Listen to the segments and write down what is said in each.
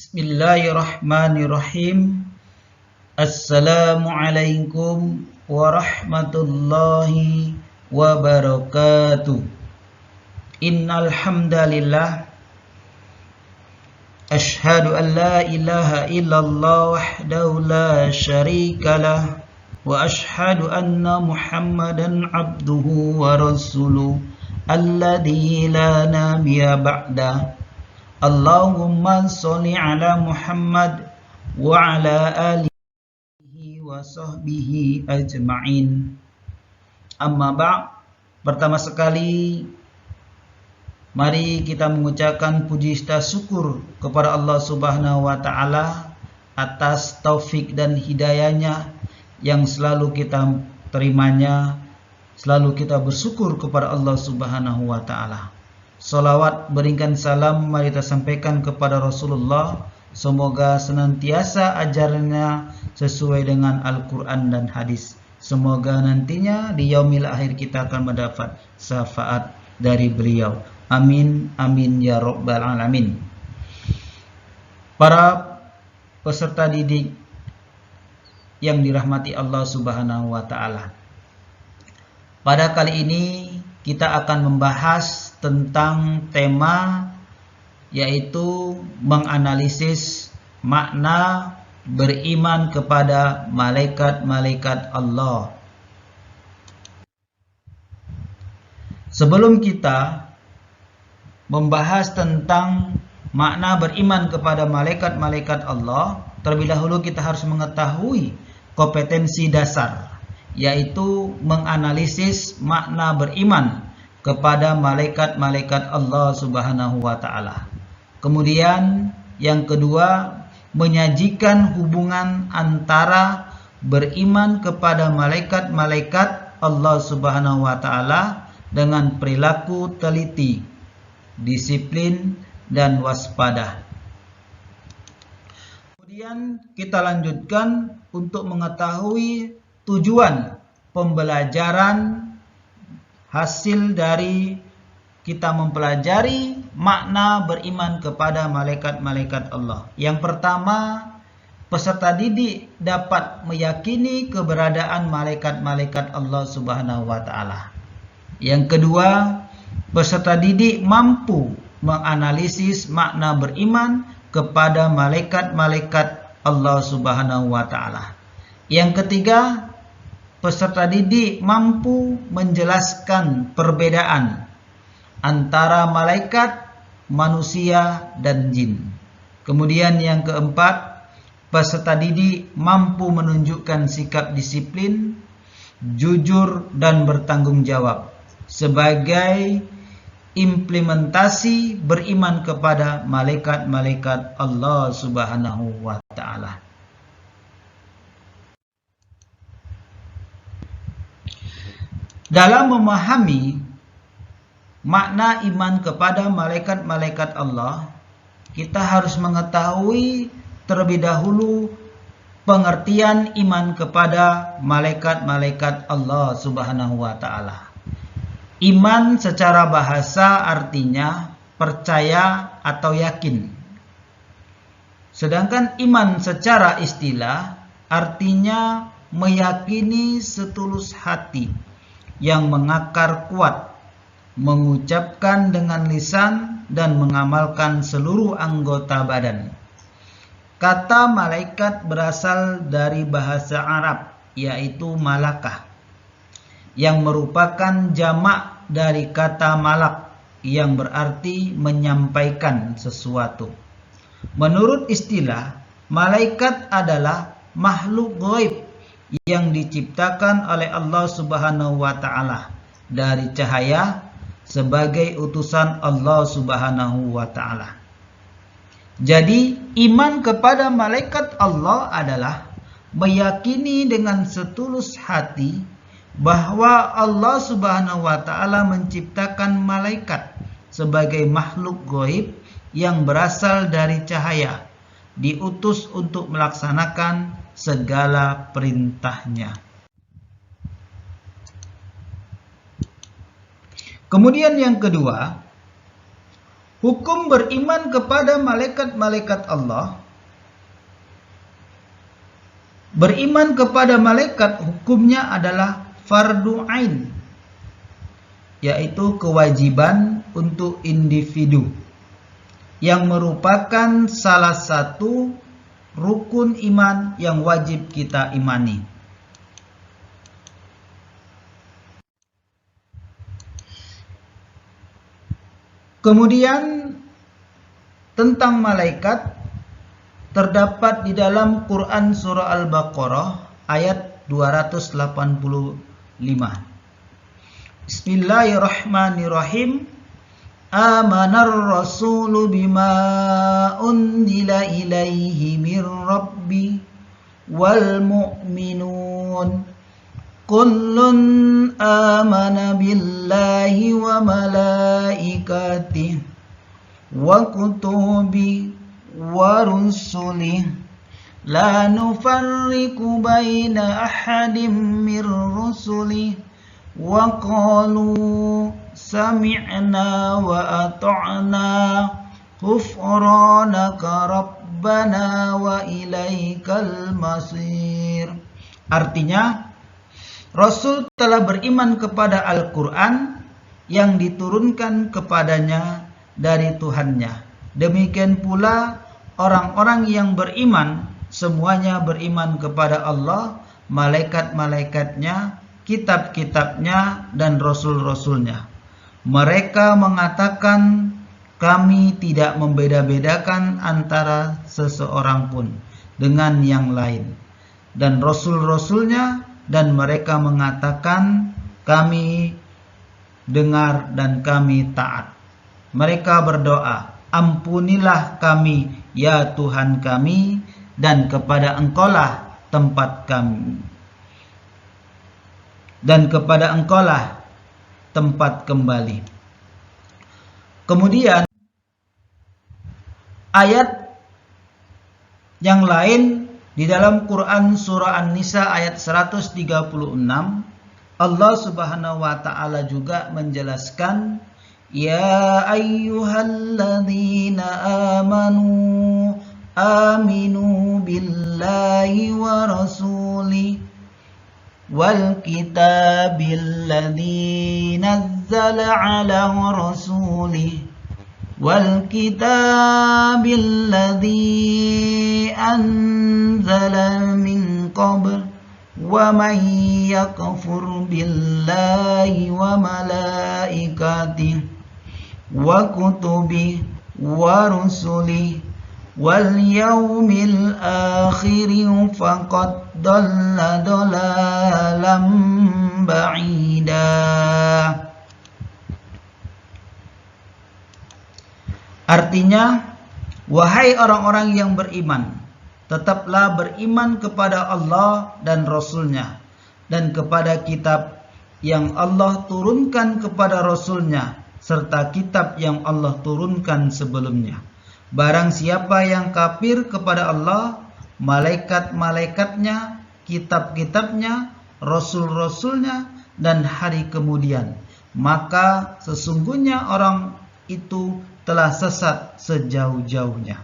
Bismillahirrahmanirrahim. Assalamualaikum warahmatullahi wabarakatuh. Innal hamdalillah asyhadu an la ilaha illallah wahdahu la syarikalah wa asyhadu anna Muhammadan abduhu wa rasuluh alladzi la nabiyya ba'da. Allahumma sholli ala Muhammad wa ala alihi wa sahbihi ajma'in. Amma ba', pertama sekali mari kita mengucapkan puji syukur kepada Allah Subhanahu wa taala atas taufik dan hidayahnya yang selalu kita terimanya. Selalu kita bersyukur kepada Allah Subhanahu wa taala. Salawat berikan salam mari kita sampaikan kepada Rasulullah. Semoga senantiasa ajarannya sesuai dengan Al-Quran dan hadis. Semoga nantinya di yaumil akhir kita akan mendapat syafaat dari beliau. Amin, amin ya rabbal alamin. Para peserta didik yang dirahmati Allah Subhanahu wa taala. Pada kali ini kita akan membahas tentang tema yaitu menganalisis makna beriman kepada malaikat-malaikat Allah. Sebelum kita membahas tentang makna beriman kepada malaikat-malaikat Allah, terlebih dahulu kita harus mengetahui kompetensi dasar, yaitu menganalisis makna beriman kepada malaikat-malaikat Allah Subhanahu wa taala. Kemudian yang kedua, menyajikan hubungan antara beriman kepada malaikat-malaikat Allah Subhanahu wa taala dengan perilaku teliti, disiplin dan waspada. Kemudian kita lanjutkan untuk mengetahui tujuan pembelajaran hasil dari kita mempelajari makna beriman kepada malaikat-malaikat Allah. Yang pertama, peserta didik dapat meyakini keberadaan malaikat-malaikat Allah Subhanahu wa taala. Yang kedua, peserta didik mampu menganalisis makna beriman kepada malaikat-malaikat Allah Subhanahu wa taala. Yang ketiga, peserta didik mampu menjelaskan perbedaan antara malaikat, manusia, dan jin. Kemudian yang keempat, peserta didik mampu menunjukkan sikap disiplin, jujur, dan bertanggung jawab sebagai implementasi beriman kepada malaikat-malaikat Allah Subhanahu wa taala. Dalam memahami makna iman kepada malaikat-malaikat Allah, kita harus mengetahui terlebih dahulu pengertian iman kepada malaikat-malaikat Allah Subhanahu wa taala. Iman secara bahasa artinya percaya atau yakin. Sedangkan iman secara istilah artinya meyakini setulus hati yang mengakar kuat, mengucapkan dengan lisan dan mengamalkan seluruh anggota badan. Kata malaikat berasal dari bahasa Arab, yaitu malakah, yang merupakan jamak dari kata malak yang berarti menyampaikan sesuatu. Menurut istilah, malaikat adalah makhluk gaib yang diciptakan oleh Allah Subhanahu wa taala dari cahaya sebagai utusan Allah Subhanahu wa taala. Jadi, iman kepada malaikat Allah adalah meyakini dengan setulus hati bahwa Allah Subhanahu wa taala menciptakan malaikat sebagai makhluk gaib yang berasal dari cahaya, diutus untuk melaksanakan segala perintahnya. Kemudian yang kedua, Hukum beriman kepada malaikat-malaikat Allah. Beriman kepada malaikat hukumnya adalah fardu ain, yaitu kewajiban untuk individu yang merupakan salah satu rukun iman yang wajib kita imani. Kemudian tentang malaikat terdapat di dalam Quran surah Al-Baqarah ayat 285. Bismillahirrahmanirrahim. Amanar rasulu bima unzila ilaihi mir rabbi wal mu'minun kullun amana billahi wa malaikatihi wa kutubihi wa rusulihi la nufarriqu baina ahadin mir rusulihi wa qalu sami'na wa ata'na ghufranaka rabbana wa ilaikal masir. Artinya, Rasul telah beriman kepada Al-Quran yang diturunkan kepadanya dari Tuhannya. Demikian pula orang-orang yang beriman, semuanya beriman kepada Allah, malaikat-malaikatnya, kitab-kitabnya, dan rasul-rasulnya. Mereka mengatakan, kami tidak membeda-bedakan antara seseorang pun dengan yang lain. Dan rasul-rasulnya, dan mereka mengatakan, kami dengar dan kami taat. Mereka berdoa, ampunilah kami ya Tuhan kami, dan kepada Engkaulah tempat kami, dan kepada Engkaulah tempat kembali. Kemudian ayat yang lain di dalam Quran surah An-Nisa ayat 136, Allah Subhanahu wa taala juga menjelaskan, ya ayyuhalladzina amanu aminu billahi wa rasulihi wal kitabil ladzi nazzala ala rasulihi wal kitabil ladzi anzala min qabl wa man yakfur billahi wa malaikatihi wa kutubihi wa rusulihi wal yaumil akhir faqad dalla dalalan ba'ida. Artinya, wahai orang-orang yang beriman, tetaplah beriman kepada Allah dan Rasul-Nya, dan kepada kitab yang Allah turunkan kepada Rasul-Nya, serta kitab yang Allah turunkan sebelumnya. Barang siapa yang kafir kepada Allah, malaikat-malaikatnya, kitab-kitabnya, rasul-rasulnya, dan hari kemudian, maka sesungguhnya orang itu telah sesat sejauh-jauhnya.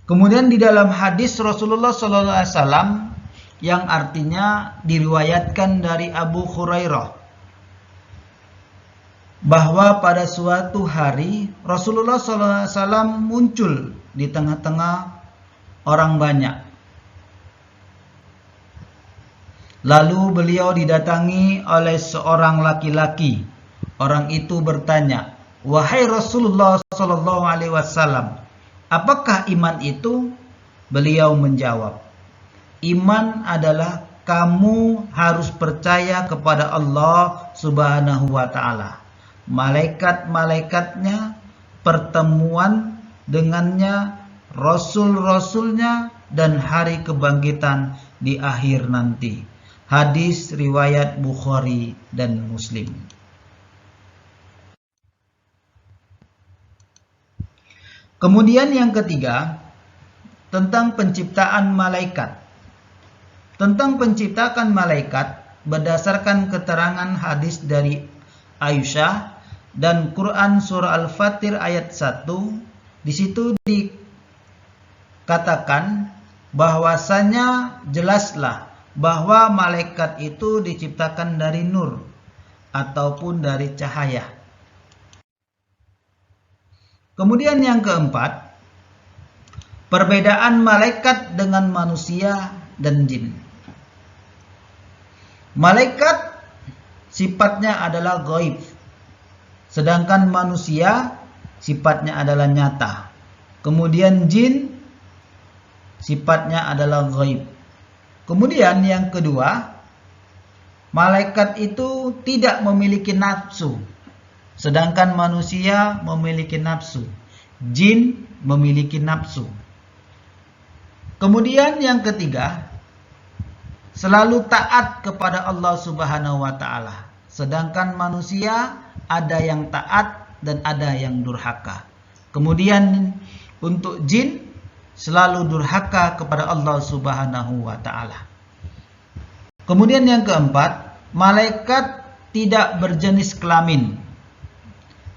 Kemudian di dalam hadis Rasulullah SAW yang artinya diriwayatkan dari Abu Hurairah, bahwa pada suatu hari Rasulullah SAW muncul di tengah-tengah orang banyak. Lalu beliau didatangi oleh seorang laki-laki. Orang itu bertanya, wahai Rasulullah SAW, apakah iman itu? Beliau menjawab, iman adalah kamu harus percaya kepada Allah Subhanahu wa ta'ala, malaikat-malaikatnya, pertemuan dengannya, rasul-rasulnya, dan hari kebangkitan di akhir nanti. Hadis riwayat Bukhari dan Muslim. Kemudian yang ketiga, tentang penciptaan malaikat. Tentang penciptaan malaikat, berdasarkan keterangan hadis dari Aisyah dan Quran surah Al-Fatir ayat 1. Di situ dikatakan bahwasanya jelaslah bahwa malaikat itu diciptakan dari nur ataupun dari cahaya. Kemudian yang keempat, perbedaan malaikat dengan manusia dan jin. Malaikat sifatnya adalah gaib, sedangkan manusia sifatnya adalah nyata. Kemudian jin sifatnya adalah gaib. Kemudian yang kedua, malaikat itu tidak memiliki nafsu, sedangkan manusia memiliki nafsu. Jin memiliki nafsu. Kemudian yang ketiga, selalu taat kepada Allah Subhanahu wa taala. Sedangkan manusia ada yang taat dan ada yang durhaka. Kemudian untuk jin selalu durhaka kepada Allah Subhanahu wa taala. Kemudian yang keempat, malaikat tidak berjenis kelamin.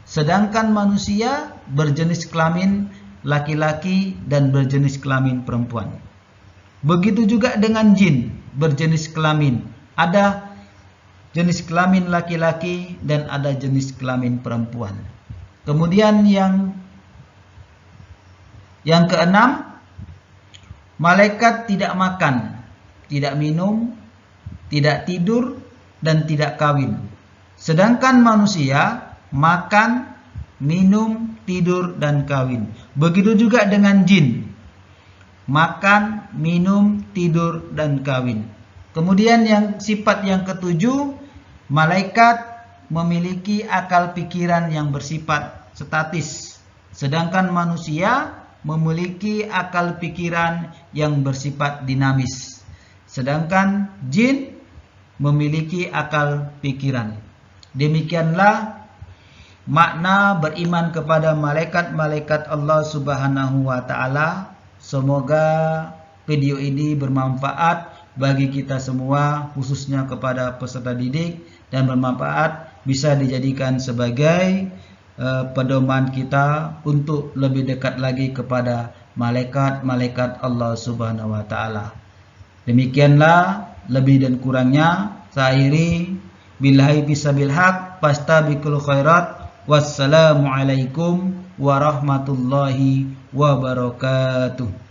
Sedangkan manusia berjenis kelamin laki-laki dan berjenis kelamin perempuan. Begitu juga dengan jin berjenis kelamin. Ada jenis kelamin laki-laki dan ada jenis kelamin perempuan. Kemudian yang keenam, malaikat tidak makan, tidak minum, tidak tidur, dan tidak kawin. Sedangkan manusia makan, minum, tidur, dan kawin. Begitu juga dengan jin. Makan, minum, tidur, dan kawin. Kemudian yang sifat yang ketujuh, malaikat memiliki akal pikiran yang bersifat statis. Sedangkan manusia memiliki akal pikiran yang bersifat dinamis. Sedangkan jin memiliki akal pikiran. Demikianlah makna beriman kepada malaikat-malaikat Allah Subhanahu wa taala. Semoga video ini bermanfaat bagi kita semua, khususnya kepada peserta didik, dan bermanfaat bisa dijadikan sebagai pedoman kita untuk lebih dekat lagi kepada malaikat-malaikat Allah Subhanahu wa taala. Demikianlah lebih dan kurangnya. Saya akhiri billahi bisabil haq fastabiqul khairat. Wassalamualaikum warahmatullahi wabarakatuh.